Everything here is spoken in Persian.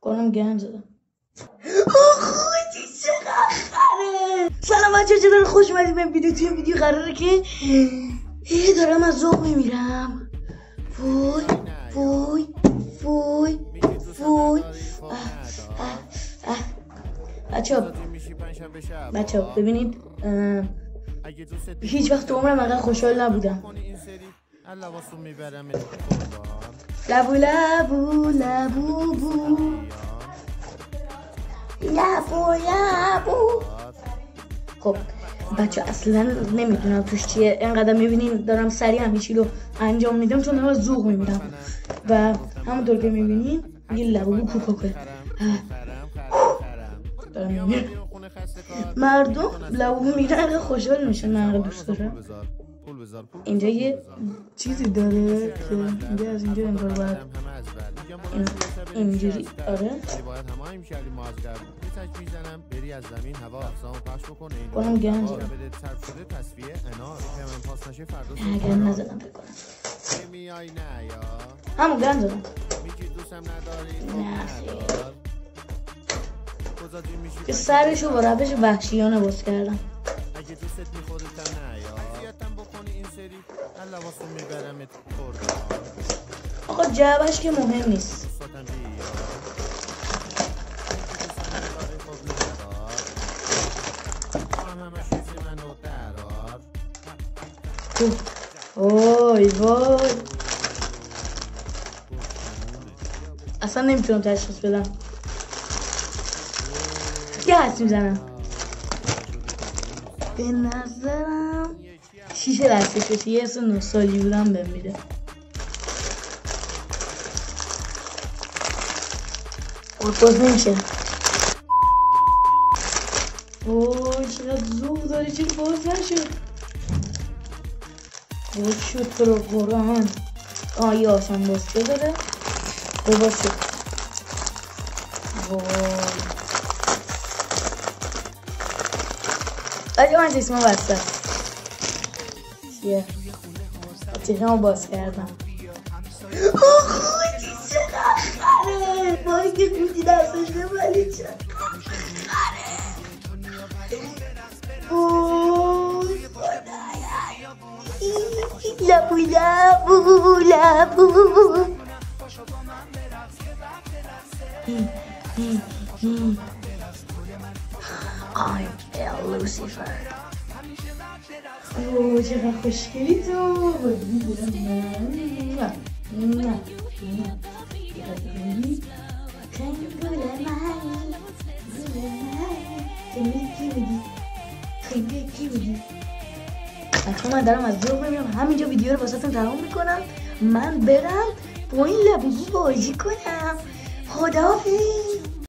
کنم گند زدم. خودی چقدر خره. سلام بچه چطور خوش اومدید به ویدیو. توی ویدیو قراره که دارم از ذوق میمیرم. وای وای وای وای. بچه ها ببینید هیچ وقت تو عمرم انقدر خوشحال نبودم. لبو لبو لبو بو لبو لبو. خب بچه اصلا نمیدونم توش چیه، اینقدر میبینین دارم سریع همه چی رو انجام میدم چون دارم از ذوق میمیرم و همونطور که میبینین یه لبو کوکاکه دارم میمیرم. مردم لبو میرن خوشحال میشن، من دوست دارم. اینجا یه چیزی داره که اینجا از اینجا انگار باید اینجوری آره کنم گند زدم. گند نزدم بکنم همون گند زدم. که سرشو با روش وحشیانه باز کردم. آقا جعبش که مهم نیست. وای وای اصلا نمیتونم تشخیص بدم. یه حس میزنم به نظرم شیشه دستش بشه. یه حس 9 سالی بودم بهم میده. باز نمیشه. وای چقدر ذوق داره. چرا باز نشد؟ باز شد تو رو قرآن. یه آسان باسته داره. باز شد. وای آجا من چشمم بسته چیه؟ چشمم باز کردم. خودی چقدر خره. بایی که گوشی دستش نمالی چقدر خره. وای لبو لبو لبو. I'm Lucifer. اوه چقدر خوشگلی تو. من دارم از ذوق میمیرم. همینجا ویدیو رو واسهتون تمام میکنم. من برم با این لبوزو بازی کنم. خداحافظ.